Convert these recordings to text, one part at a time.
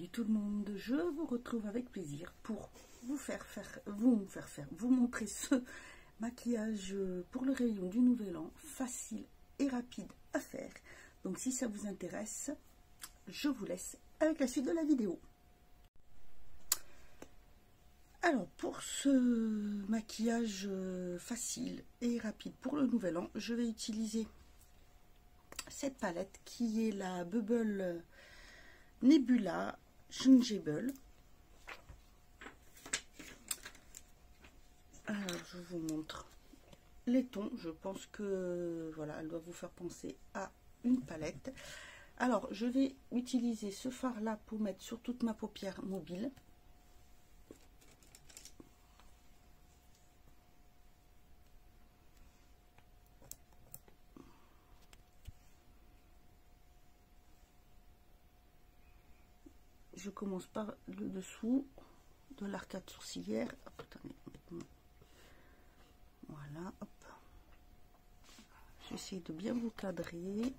Salut tout le monde, je vous retrouve avec plaisir pour vous montrer ce maquillage pour le réveillon du Nouvel An, facile et rapide à faire. Donc si ça vous intéresse, je vous laisse avec la suite de la vidéo. Alors pour ce maquillage facile et rapide pour le Nouvel An, je vais utiliser cette palette qui est la Bubble Nebula Changeable. Alors je vous montre les tons. Je pense que voilà, elle doit vous faire penser à une palette. Alors je vais utiliser ce fard là pour mettre sur toute ma paupière mobile. Je commence par le dessous de l'arcade sourcilière. Hop, attendez. Voilà, hop. J'essaie de bien vous cadrer.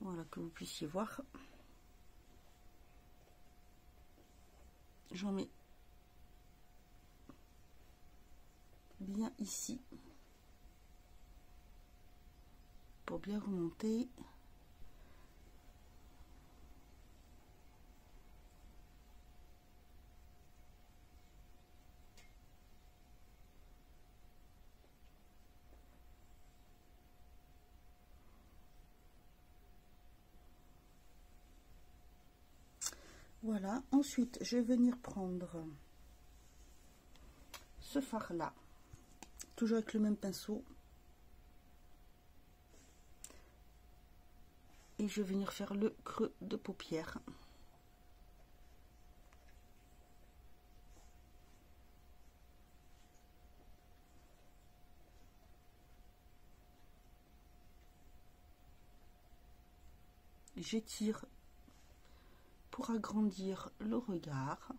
Voilà, que vous puissiez voir. J'en mets bien ici pour bien remonter. Voilà, ensuite je vais venir prendre ce fard là, toujours avec le même pinceau, et je vais venir faire le creux de paupière. J'étire pour agrandir le regard.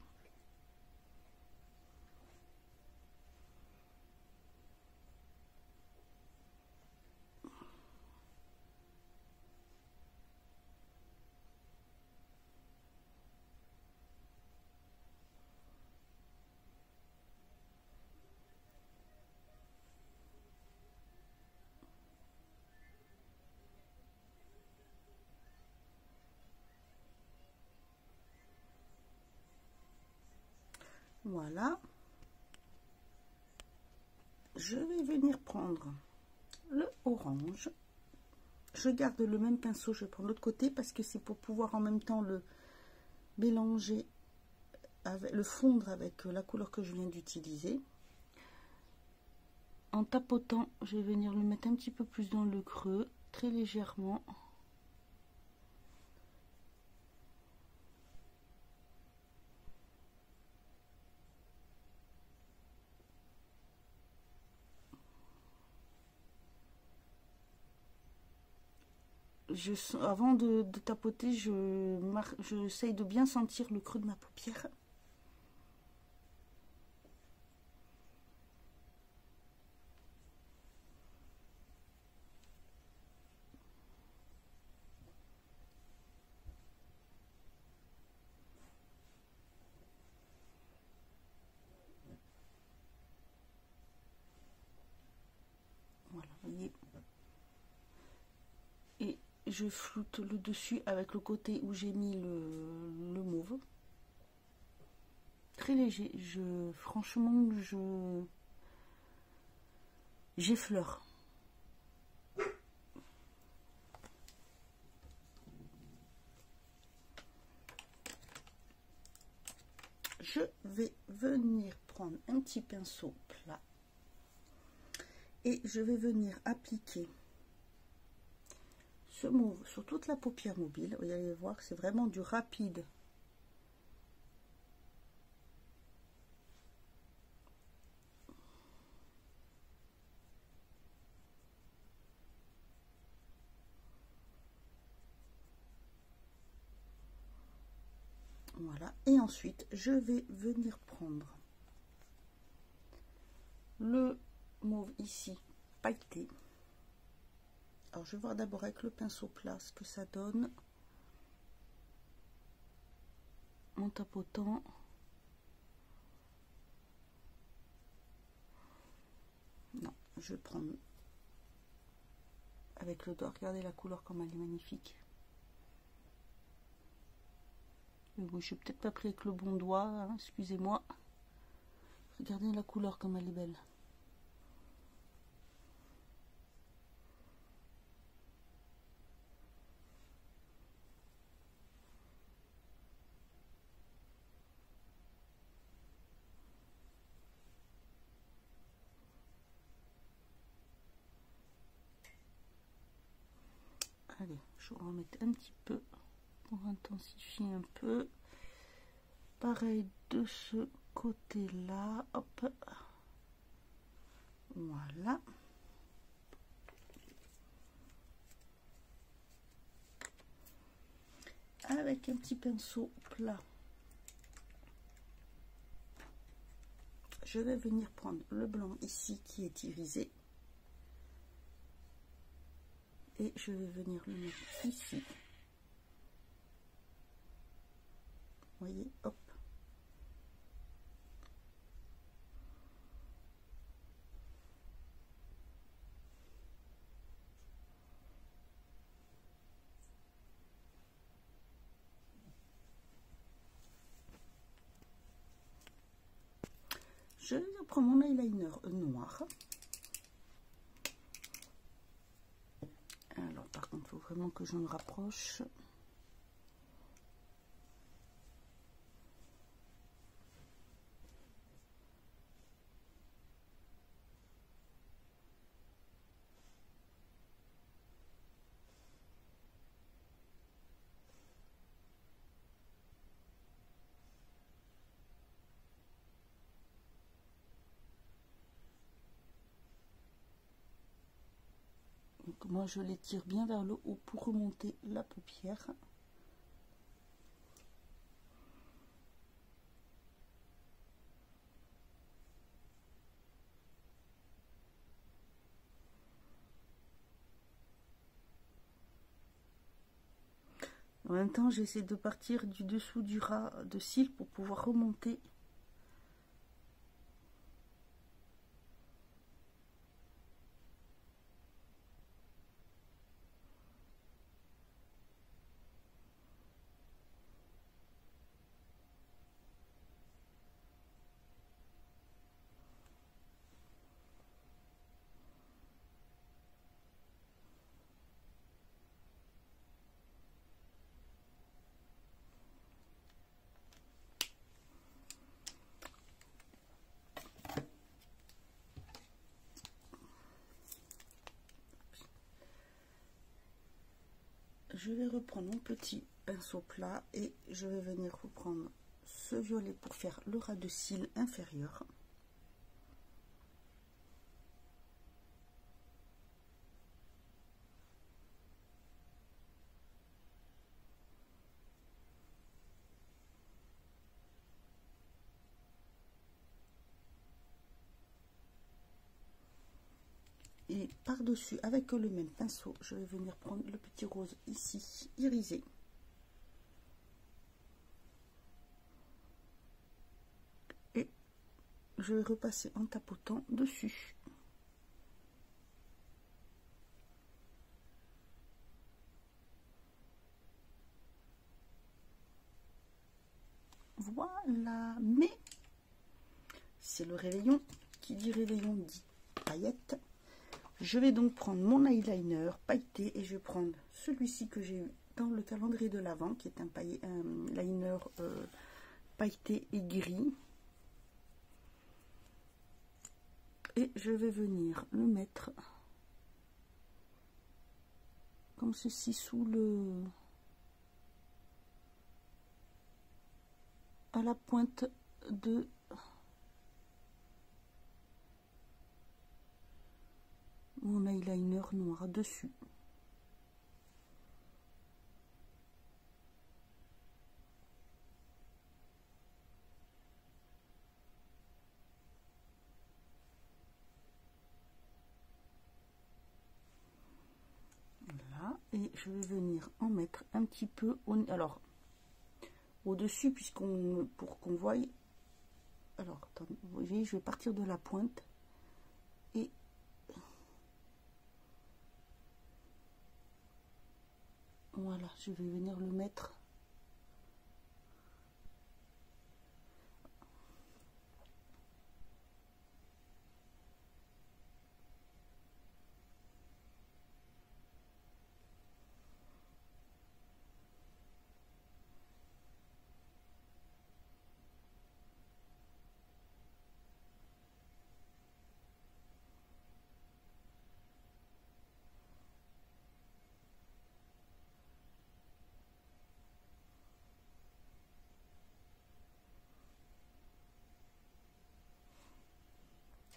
Voilà, je vais venir prendre le orange. Je garde le même pinceau, je vais prendre l'autre côté parce que c'est pour pouvoir en même temps le mélanger, le fondre avec la couleur que je viens d'utiliser. En tapotant, je vais venir le mettre un petit peu plus dans le creux, très légèrement. Avant de tapoter, j'essaye de bien sentir le creux de ma paupière. Voilà, vous voyez. Et je floute le dessus avec le côté où j'ai mis le mauve. Très léger. Franchement, j'effleure. Je vais venir prendre un petit pinceau plat et je vais venir appliquer ce mauve sur toute la paupière mobile. Vous allez voir que c'est vraiment du rapide. Voilà, et ensuite je vais venir prendre le mauve ici pailleté. Alors je vais voir d'abord avec le pinceau plat ce que ça donne. en tapotant. Non, je vais prendre avec le doigt. Regardez la couleur comme elle est magnifique. Oui, je n'ai peut-être pas pris avec le bon doigt, hein, excusez-moi. Regardez la couleur comme elle est belle. Allez, je vais remettre un petit peu pour intensifier un peu. Pareil de ce côté-là, hop. Voilà. Avec un petit pinceau plat, je vais venir prendre le blanc ici qui est irisé. Et je vais venir le mettre ici. Vous voyez, hop. Je prends mon eyeliner noir. Alors par contre, il faut vraiment que je me rapproche. Donc moi je les tire bien vers le haut pour remonter la paupière. En même temps, j'essaie de partir du dessous du ras de cils pour pouvoir remonter. Je vais reprendre mon petit pinceau plat et je vais venir reprendre ce violet pour faire le ras de cils inférieur. Et par-dessus, avec le même pinceau, je vais venir prendre le petit rose ici, irisé. Et je vais repasser en tapotant dessus. Voilà, mais c'est le réveillon. Qui dit réveillon dit paillettes. Je vais donc prendre mon eyeliner pailleté et je vais prendre celui-ci que j'ai eu dans le calendrier de l'Avent, qui est un liner pailleté et gris. Et je vais venir le mettre comme ceci sous le... à la pointe de... mon eyeliner noir dessus. Voilà, et je vais venir en mettre un petit peu au... Alors, au-dessus, pour qu'on voie. Alors, attendez, vous voyez, je vais partir de la pointe et voilà, je vais venir le mettre.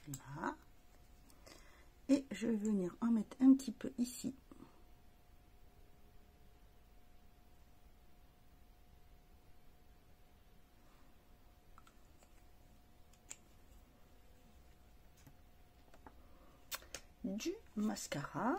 Là. Et je vais venir en mettre un petit peu ici. Du mascara.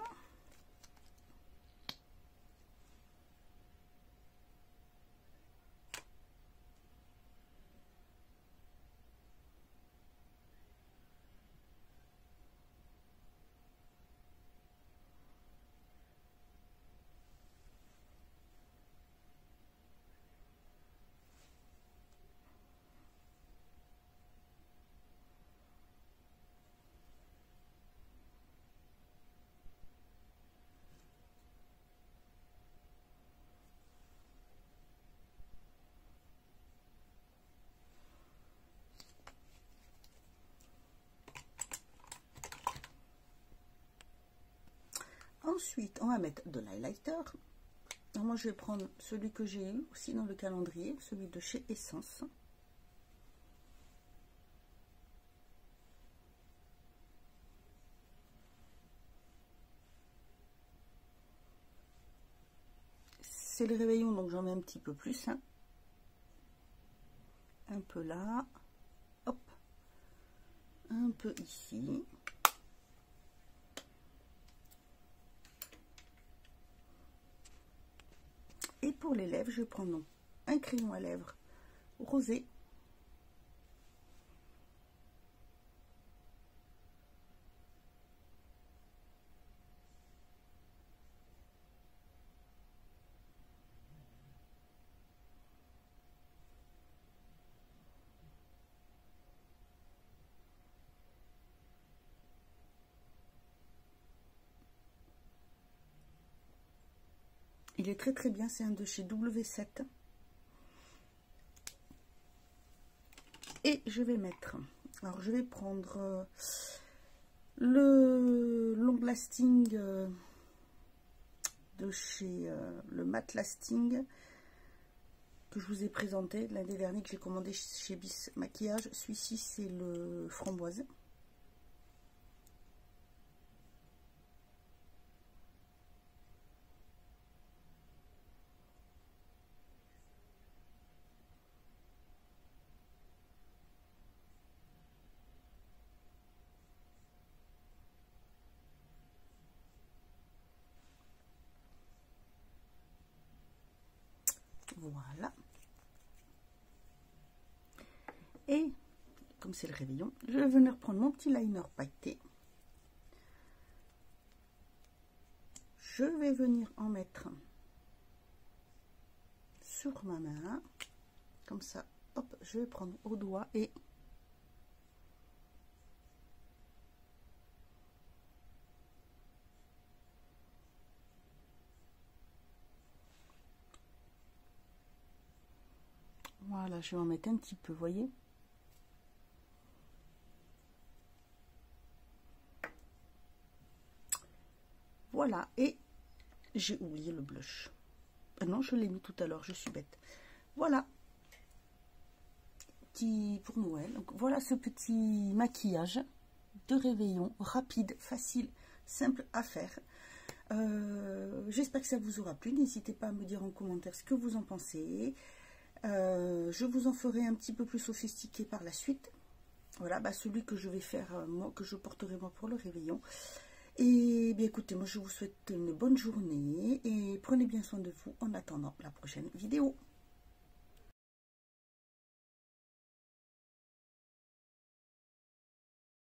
Ensuite, on va mettre de l'highlighter. Moi, je vais prendre celui que j'ai eu aussi dans le calendrier, celui de chez Essence. C'est le réveillon, donc j'en mets un petit peu plus. Hein. Un peu là. Hop. Un peu ici. Et pour les lèvres, je vais prendre un crayon à lèvres rosé. Il est très très bien, c'est un de chez W7. Et je vais mettre, alors je vais prendre le long lasting de chez le matte lasting que je vous ai présenté l'année dernière, que j'ai commandé chez Bis Maquillage. Celui-ci c'est le framboise. Voilà. Et comme c'est le réveillon, je vais venir prendre mon petit liner pailleté. Je vais venir en mettre sur ma main, comme ça. Hop, je vais prendre au doigt et voilà, je vais en mettre un petit peu, voyez. Voilà, et j'ai oublié le blush. Ah non, je l'ai mis tout à l'heure, je suis bête. Voilà, pour Noël. Donc, voilà ce petit maquillage de réveillon, rapide, facile, simple à faire. J'espère que ça vous aura plu. N'hésitez pas à me dire en commentaire ce que vous en pensez. Je vous en ferai un petit peu plus sophistiqué par la suite. Voilà, celui que je vais faire, moi, que je porterai moi pour le réveillon. Et bien écoutez, moi je vous souhaite une bonne journée et prenez bien soin de vous en attendant la prochaine vidéo.